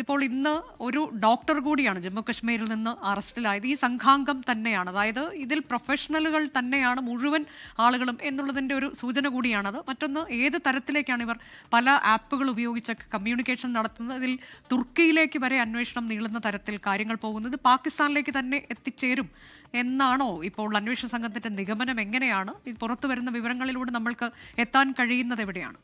ഇപ്പോൾ ഇന്ന് ഒരു ഡോക്ടർ കൂടിയാണ് ജമ്മു കശ്മീരിൽ നിന്ന് അറസ്റ്റിലായത്. ഈ സംഘാംഗം തന്നെയാണ്, അതായത് ഇതിൽ പ്രൊഫഷണലുകൾ തന്നെയാണ് മുഴുവൻ ആളുകളും എന്നുള്ളതിൻ്റെ ഒരു സൂചന കൂടിയാണത്. മറ്റൊന്ന്, ഏത് തരത്തിലേക്കാണ് ഇവർ പല ആപ്പുകൾ ഉപയോഗിച്ച് കമ്മ്യൂണിക്കേഷൻ നടത്തുന്നത്? ഇതിൽ തുർക്കിയിലേക്ക് വരെ അന്വേഷണം നീളുന്ന തരത്തിൽ കാര്യങ്ങൾ പോകുന്നത് പാകിസ്ഥാനിലേക്ക് തന്നെ എത്തിച്ചേരും എന്നാണോ ഇപ്പോൾ അന്വേഷണ സംഘത്തിൻ്റെ നിഗമനം? എങ്ങനെയാണ് ഈ പുറത്തു വരുന്ന വിവരങ്ങളിലൂടെ നമ്മൾക്ക് എത്താൻ കഴിയുന്നത് എവിടെയാണ്?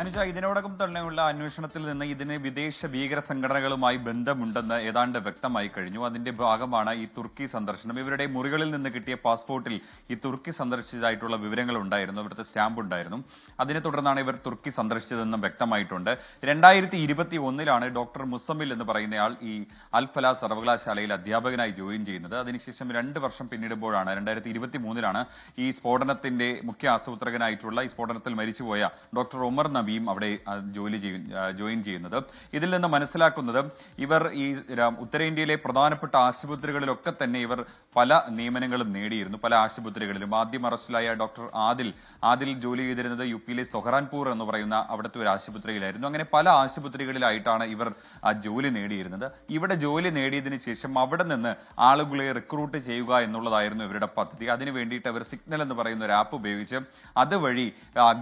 അനുജ, ഇതിനോടകം തന്നെയുള്ള അന്വേഷണത്തിൽ നിന്ന് ഇതിന് വിദേശ ഭീകര സംഘടനകളുമായി ബന്ധമുണ്ടെന്ന് ഏതാണ്ട് വ്യക്തമായി കഴിഞ്ഞു. അതിന്റെ ഭാഗമാണ് ഈ തുർക്കി സന്ദർശനം. ഇവരുടെ മുറികളിൽ നിന്ന് കിട്ടിയ പാസ്പോർട്ടിൽ ഈ തുർക്കി സന്ദർശിച്ചതായിട്ടുള്ള വിവരങ്ങൾ ഉണ്ടായിരുന്നു, ഇവിടുത്തെ സ്റ്റാമ്പ് ഉണ്ടായിരുന്നു. അതിനെ തുടർന്നാണ് ഇവർ തുർക്കി സന്ദർശിച്ചതെന്നും വ്യക്തമായിട്ടുണ്ട്. 2021 ഡോക്ടർ മുസമ്മിൽ എന്ന് പറയുന്നയാൾ ഈ അൽ-ഫലാ സർവകലാശാലയിൽ അധ്യാപകനായി ജോയിൻ ചെയ്യുന്നത്. അതിനുശേഷം 2 വർഷം പിന്നിടുമ്പോഴാണ് 2023 ഈ സ്ഫോടനത്തിന്റെ മുഖ്യ ആസൂത്രകനായിട്ടുള്ള ഈ സ്ഫോടനത്തിൽ മരിച്ചുപോയ ഡോക്ടർ ഉമർ നബിയും അവിടെ ജോയിൻ ചെയ്യുന്നത്. ഇതിൽ നിന്ന് മനസ്സിലാക്കുന്നത് ഇവർ ഈ ഉത്തരേന്ത്യയിലെ പ്രധാനപ്പെട്ട ആശുപത്രികളിലൊക്കെ തന്നെ ഇവർ പല നിയമനങ്ങളും നേടിയിരുന്നു, പല ആശുപത്രികളിലും. ആദ്യം അറസ്റ്റിലായ ഡോക്ടർ ആദിൽ ജോലി ചെയ്തിരുന്നത് യുപിയിലെ സൊഹറാൻപൂർ എന്ന് പറയുന്ന അവിടുത്തെ ഒരു ആശുപത്രിയിലായിരുന്നു. അങ്ങനെ പല ആശുപത്രികളിലായിട്ടാണ് ഇവർ ജോലി നേടിയിരുന്നത്. ഇവിടെ ജോലി നേടിയതിനു ശേഷം അവിടെ നിന്ന് ആളുകളെ റിക്രൂട്ട് ചെയ്യുക എന്നുള്ളതായിരുന്നു ഇവരുടെ പദ്ധതി. അതിനു വേണ്ടിയിട്ട് അവർ സിഗ്നൽ എന്ന് പറയുന്ന ഒരു ആപ്പ് ഉപയോഗിച്ച് അതുവഴി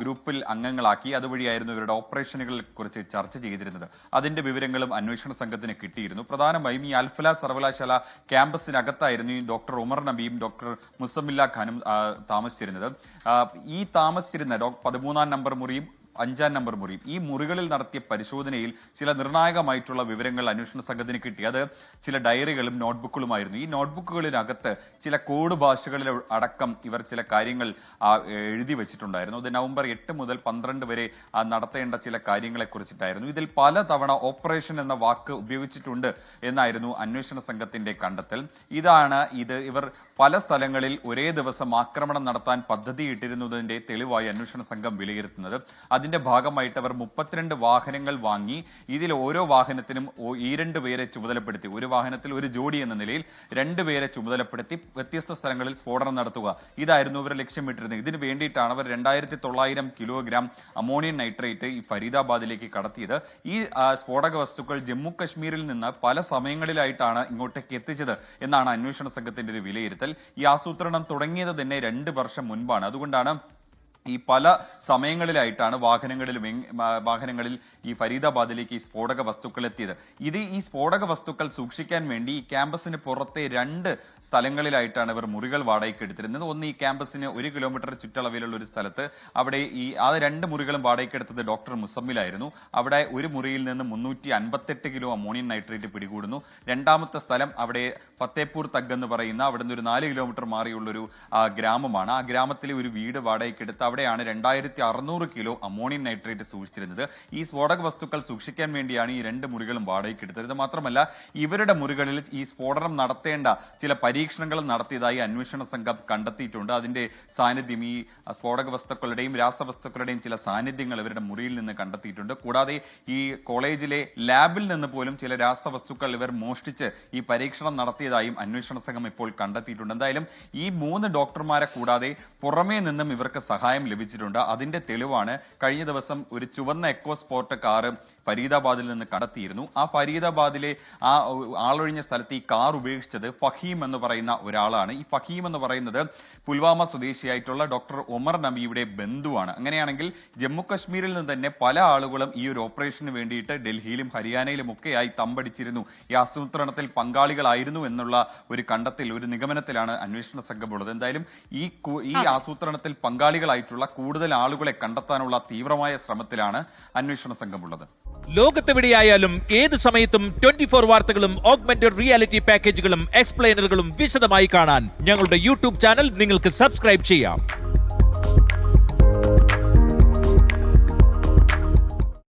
ഗ്രൂപ്പിൽ അംഗങ്ങളാക്കി അതുവഴിയായിരുന്നു ഇവരുടെ ഓപ്പറേഷനുകളെ കുറിച്ച് ചർച്ച ചെയ്തിരുന്നത്. അതിന്റെ വിവരങ്ങളും അന്വേഷണ സംഘത്തിന് കിട്ടിയിരുന്നു. പ്രധാനമായും ഈ അൽ-ഫലാ സർവകലാശാല ക്യാമ്പസിനകത്തായിരുന്നു ഈ ഡോക്ടർ ഉമർ നബിയും ഡോക്ടർ മുസമ്മില്ല ഖാനും താമസിച്ചിരുന്നത്. ഈ താമസിച്ചിരുന്ന 13-ാം നമ്പർ മുറിയും 5-ാം നമ്പർ മുറിയും, ഈ മുറികളിൽ നടത്തിയ പരിശോധനയിൽ ചില നിർണായകമായിട്ടുള്ള വിവരങ്ങൾ അന്വേഷണ സംഘത്തിന് കിട്ടി. അത് ചില ഡയറികളും നോട്ട്ബുക്കുകളുമായിരുന്നു. ഈ നോട്ട്ബുക്കുകളിനകത്ത് ചില കോഡ് ഭാഷകളിൽ അടക്കം ഇവർ ചില കാര്യങ്ങൾ എഴുതി വെച്ചിട്ടുണ്ടായിരുന്നു. അത് നവംബർ 8 മുതൽ 12 വരെ നടത്തേണ്ട ചില കാര്യങ്ങളെ കുറിച്ചിട്ടായിരുന്നു. ഇതിൽ പലതവണ ഓപ്പറേഷൻ എന്ന വാക്ക് ഉപയോഗിച്ചിട്ടുണ്ട് എന്നായിരുന്നു അന്വേഷണ സംഘത്തിന്റെ കണ്ടെത്തൽ. ഇവർ പല സ്ഥലങ്ങളിൽ ഒരേ ദിവസം ആക്രമണം നടത്താൻ പദ്ധതിയിട്ടിരുന്നതിന്റെ തെളിവായി അന്വേഷണ സംഘം വിലയിരുത്തുന്നത്. അതിന്റെ ഭാഗമായിട്ട് അവർ 32 വാഹനങ്ങൾ വാങ്ങി. ഇതിൽ ഓരോ വാഹനത്തിനും 2 പേരെ ചുമതലപ്പെടുത്തി. ഒരു വാഹനത്തിൽ ഒരു ജോഡി എന്ന നിലയിൽ 2 പേരെ ചുമതലപ്പെടുത്തി വ്യത്യസ്ത സ്ഥലങ്ങളിൽ സ്ഫോടനം നടത്തുക, ഇതായിരുന്നു ഇവർ ലക്ഷ്യമിട്ടിരുന്നത്. ഇതിനു വേണ്ടിയിട്ടാണ് അവർ 2900 കിലോഗ്രാം അമോണിയം നൈട്രേറ്റ് ഈ ഫരീദാബാദിലേക്ക് കടത്തിയത്. ഈ സ്ഫോടക വസ്തുക്കൾ ജമ്മു കശ്മീരിൽ നിന്ന് പല സമയങ്ങളിലായിട്ടാണ് ഇങ്ങോട്ടേക്ക് എത്തിച്ചത് എന്നാണ് അന്വേഷണ സംഘത്തിന്റെ ഒരു വിലയിരുത്തൽ. ഈ ആസൂത്രണം തുടങ്ങിയത് തന്നെ 2 വർഷം മുൻപാണ്. അതുകൊണ്ടാണ് ഈ പല സമയങ്ങളിലായിട്ടാണ് വാഹനങ്ങളിൽ ഈ ഫരീദാബാദിലേക്ക് ഈ സ്ഫോടക വസ്തുക്കൾ എത്തിയത്. ഈ സ്ഫോടക വസ്തുക്കൾ സൂക്ഷിക്കാൻ വേണ്ടി ഈ ക്യാമ്പസിന് പുറത്തെ 2 സ്ഥലങ്ങളിലായിട്ടാണ് ഇവർ മുറികൾ വാടകയ്ക്ക് എടുത്തിരുന്നത്. ഒന്ന് ഈ ക്യാമ്പസിന് 1 കിലോമീറ്റർ ചുറ്റളവിലുള്ള ഒരു സ്ഥലത്ത്, അവിടെ ആ 2 മുറികളും വാടകയ്ക്ക് എടുത്തത് ഡോക്ടർ മുസമ്മിലായിരുന്നു. അവിടെ ഒരു മുറിയിൽ നിന്ന് 358 കിലോ അമോണിയം നൈട്രേറ്റ് പിടികൂടുന്നു. രണ്ടാമത്തെ സ്ഥലം അവിടെ ഫത്തേപൂർ തഗ് എന്ന് പറയുന്ന അവിടെ നിന്ന് ഒരു 4 കിലോമീറ്റർ മാറിയുള്ളൊരു ഗ്രാമമാണ്. ആ ഗ്രാമത്തിലെ ഒരു വീട് വാടകയ്ക്ക് എടുത്ത് അവിടെയാണ് 2600 കിലോ അമോണിയം നൈട്രേറ്റ് സൂക്ഷിച്ചിരുന്നത്. ഈ സ്ഫോടക വസ്തുക്കൾ സൂക്ഷിക്കാൻ വേണ്ടിയാണ് ഈ 2 മുറികളും വാടകയ്ക്ക് എടുത്തത്. മാത്രമല്ല, ഇവരുടെ മുറികളിൽ ഈ സ്ഫോടനം നടത്തേണ്ട ചില പരീക്ഷണങ്ങൾ നടത്തിയതായി അന്വേഷണ സംഘം കണ്ടെത്തിയിട്ടുണ്ട്. അതിന്റെ സാന്നിധ്യം, ഈ സ്ഫോടക വസ്തുക്കളുടെയും രാസവസ്തുക്കളുടെയും ചില സാന്നിധ്യങ്ങൾ ഇവരുടെ മുറിയിൽ നിന്ന് കണ്ടെത്തിയിട്ടുണ്ട്. കൂടാതെ ഈ കോളേജിലെ ലാബിൽ നിന്ന് പോലും ചില രാസവസ്തുക്കൾ ഇവർ മോഷ്ടിച്ച് ഈ പരീക്ഷണം നടത്തിയതായും അന്വേഷണ സംഘം ഇപ്പോൾ കണ്ടെത്തിയിട്ടുണ്ട്. എന്തായാലും ഈ 3 ഡോക്ടർമാരെ കൂടാതെ പുറമേ നിന്നും ഇവർക്ക് സഹായം ലഭിച്ചിട്ടുണ്ട്. അതിന്റെ തെളിവാണ് കഴിഞ്ഞ ദിവസം ഒരു ചുവന്ന എക്കോസ്പോർട്ട് കാറ് ഫരീദാബാദിൽ നിന്ന് കടത്തിയിരുന്നു. ആ ഫരീദാബാദിലെ ആ ആളൊഴിഞ്ഞ സ്ഥലത്ത് ഈ കാർ ഉപേക്ഷിച്ചത് ഫഹീം എന്ന് പറയുന്ന ഒരാളാണ്. ഈ ഫഹീം എന്ന് പറയുന്നത് പുൽവാമ സ്വദേശിയായിട്ടുള്ള ഡോക്ടർ ഉമർ നബിയുടെ ബന്ധുവാണ്. അങ്ങനെയാണെങ്കിൽ ജമ്മു കശ്മീരിൽ നിന്ന് തന്നെ പല ആളുകളും ഈ ഒരു ഓപ്പറേഷന് വേണ്ടിയിട്ട് ഡൽഹിയിലും ഹരിയാനയിലും ഒക്കെയായി തമ്പടിച്ചിരുന്നു, ഈ ആസൂത്രണത്തിൽ പങ്കാളികളായിരുന്നു എന്നുള്ള ഒരു കണ്ടെത്തൽ, ഒരു നിഗമനത്തിലാണ് അന്വേഷണ സംഘമുള്ളത്. എന്തായാലും ഈ ആസൂത്രണത്തിൽ പങ്കാളികളായിട്ടുള്ള കൂടുതൽ ആളുകളെ കണ്ടെത്താനുള്ള തീവ്രമായ ശ്രമത്തിലാണ് അന്വേഷണ സംഘമുള്ളത്. ലോകത്തെവിടെയായാലും ഏത് സമയത്തും 24 വാർത്തകളും ഓഗ്മെന്റഡ് റിയാലിറ്റി പാക്കേജുകളും എക്സ്പ്ലെയിനറുകളും വിശദമായി കാണാൻ ഞങ്ങളുടെ യൂട്യൂബ് ചാനൽ നിങ്ങൾക്ക് സബ്സ്ക്രൈബ് ചെയ്യാം.